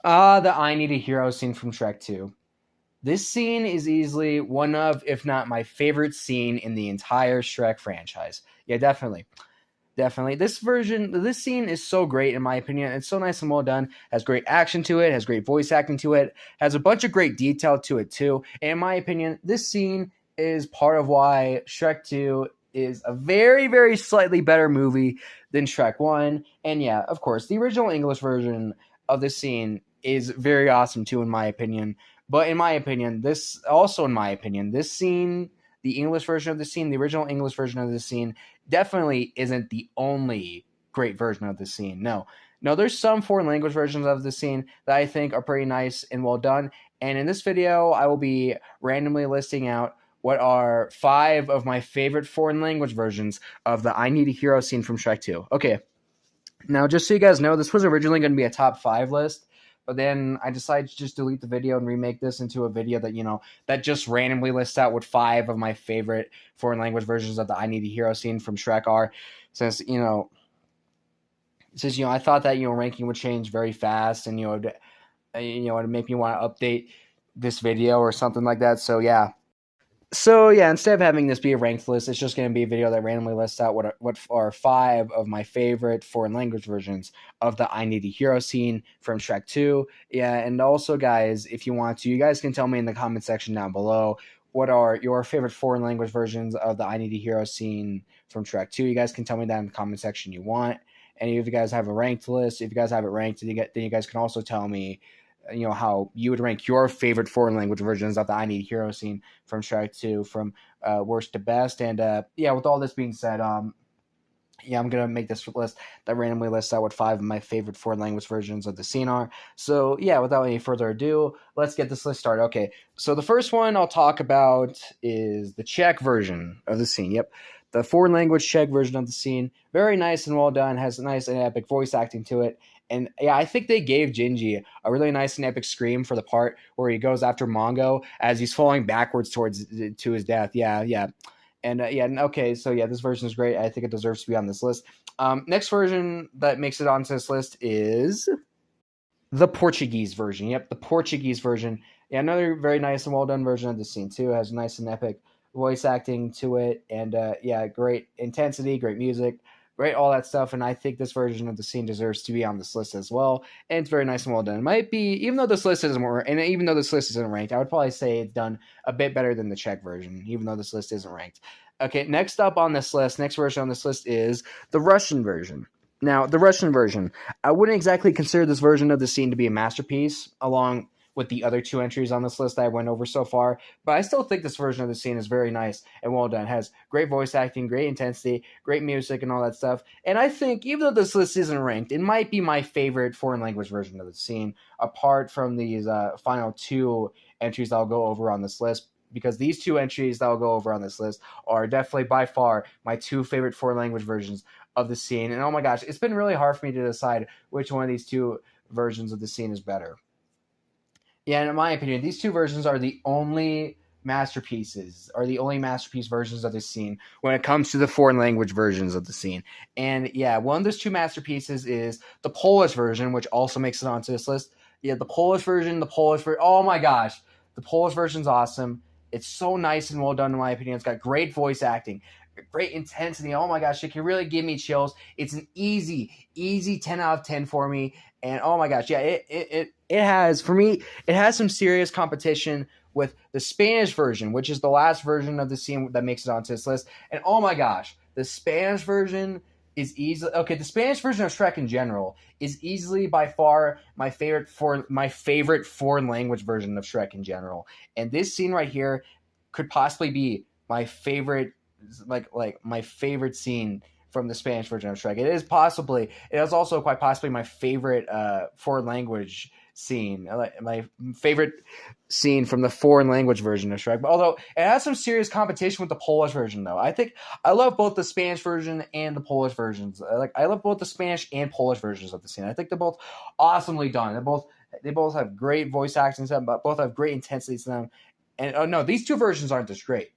The I Need a Hero scene from Shrek 2. This scene is easily one of, if not my favorite scene in the entire Shrek franchise. Yeah, definitely. Definitely. This scene is so great in my opinion. It's so nice and well done. Has great action to it, has great voice acting to it, has a bunch of great detail to it too. And in my opinion, this scene is part of why Shrek 2 is a very, very slightly better movie than Shrek 1. And yeah, of course, the original English version of this scene is very awesome too, in my opinion. But in my opinion, this scene, the English version of the scene, the original English version of the scene, definitely isn't the only great version of the scene. No, there's some foreign language versions of the scene that I think are pretty nice and well done. And in this video, I will be randomly listing out what are 5 of my favorite foreign language versions of the I Need a Hero scene from Shrek 2. Okay, now just so you guys know, this was originally going to be a top 5 list, but then I decided to just delete the video and remake this into a video that, that just randomly lists out what 5 of my favorite foreign language versions of the I Need a Hero scene from Shrek are. Since I thought that, ranking would change very fast, and, it'd make me want to update this video or something like that. So yeah, instead of having this be a ranked list, it's just going to be a video that randomly lists out what are 5 of my favorite foreign language versions of the I Need a Hero scene from Shrek 2. Yeah, and also, guys, if you want to, you guys can tell me in the comment section down below what are your favorite foreign language versions of the I Need a Hero scene from Shrek 2. You guys can tell me that in the comment section you want. And if you guys have a ranked list, if you guys have it ranked, then you guys can also tell me how you would rank your favorite foreign language versions of the I Need a Hero scene from Shrek 2 from worst to best. And yeah, with all this being said, yeah, I'm gonna make this list that randomly lists out what 5 of my favorite foreign language versions of the scene are. So yeah, without any further ado, let's get this list started. Okay, so the first one I'll talk about is the Czech version of the scene. Yep, the foreign language Czech version of the scene. Very nice and well done. Has nice and epic voice acting to it. And yeah, I think they gave Gingy a really nice and epic scream for the part where he goes after Mongo as he's falling backwards to his death. Yeah. And okay, so yeah, this version is great. I think it deserves to be on this list. Next version that makes it onto this list is the Portuguese version. Yep, the Portuguese version. Yeah, another very nice and well done version of the scene too. It has nice and epic voice acting to it, and yeah, great intensity, great music, great all that stuff. And I think this version of the scene deserves to be on this list as well. And it's very nice and well done. It might be, even though this list isn't ranked, I would probably say it's done a bit better than the Czech version, even though this list isn't ranked. Okay, next version on this list is the Russian version. Now, the Russian version, I wouldn't exactly consider this version of the scene to be a masterpiece, along with the other 2 entries on this list that I went over so far, but I still think this version of the scene is very nice and well done. It has great voice acting, great intensity, great music, and all that stuff. And I think, even though this list isn't ranked, it might be my favorite foreign language version of the scene, apart from these final 2 entries that I'll go over on this list, because these 2 entries that I'll go over on this list are definitely by far my 2 favorite foreign language versions of the scene. And oh my gosh, it's been really hard for me to decide which one of these 2 versions of the scene is better. Yeah, and in my opinion, these 2 versions are the only masterpiece versions of the scene when it comes to the foreign language versions of the scene. And yeah, one of those 2 masterpieces is the Polish version, which also makes it onto this list. Yeah, the Polish version, oh my gosh, the Polish version's awesome. It's so nice and well done in my opinion. It's got great voice acting, great intensity. Oh my gosh, it can really give me chills. It's an easy 10 out of 10 for me. And oh my gosh, yeah, it has, for me, it has some serious competition with the Spanish version, which is the last version of the scene that makes it onto this list. And oh my gosh, the Spanish version is easily, okay, the Spanish version of Shrek in general is easily by far my favorite foreign language version of Shrek in general. And this scene right here could possibly be my favorite, like my favorite scene from the Spanish version of Shrek. It is also quite possibly my favorite foreign language scene, my favorite scene from the foreign language version of Shrek. But although it has some serious competition with the Polish version, though, I think I love both the Spanish version and the Polish versions. I love both the Spanish and Polish versions of the scene. I think they're both awesomely done. They both have great voice acting to them, but both have great intensity to them. And oh no, these 2 versions aren't just great.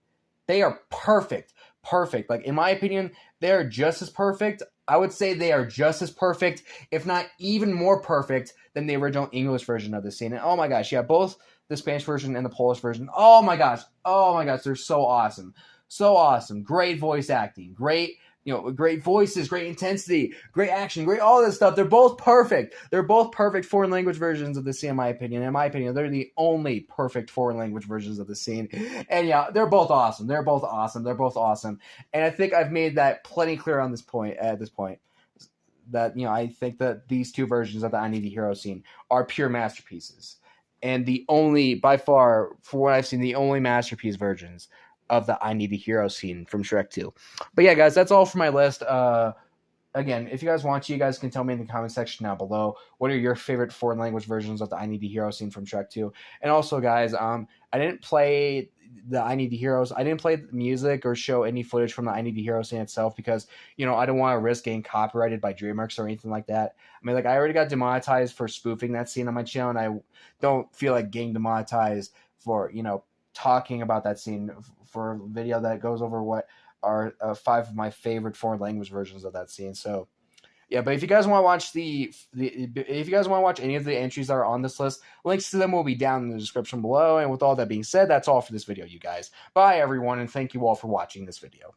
They are perfect perfect. Like, in my opinion, they are just as perfect. I would say they are just as perfect, if not even more perfect, than the original English version of the scene. And oh my gosh, yeah, both the Spanish version and the Polish version. Oh my gosh, they're so awesome. So awesome. Great voice acting. Great, great voices, great intensity, great action, great all this stuff. They're both perfect. They're both perfect foreign language versions of the scene, in my opinion. In my opinion, they're the only perfect foreign language versions of the scene. And yeah, they're both awesome. They're both awesome. They're both awesome. And I think I've made that plenty clear on this point. At this point, that I think that these two versions of the I Need a Hero scene are pure masterpieces, and the only, by far, for what I've seen, the only masterpiece versions of the I Need a Hero scene from Shrek 2. But yeah, guys, that's all for my list. Again, if you guys want to, you guys can tell me in the comment section down below what are your favorite foreign language versions of the I Need a Hero scene from Shrek 2. And also, guys, I didn't play the I Need a Heroes. I didn't play the music or show any footage from the I Need a Hero scene itself because, I don't want to risk getting copyrighted by DreamWorks or anything like that. I mean, like, I already got demonetized for spoofing that scene on my channel, and I don't feel like getting demonetized for, talking about that scene for a video that goes over what are 5 of my favorite foreign language versions of that scene. So yeah, but if you guys want to watch if you guys want to watch any of the entries that are on this list, links to them will be down in the description below. And with all that being said, that's all for this video, you guys. Bye everyone, and thank you all for watching this video.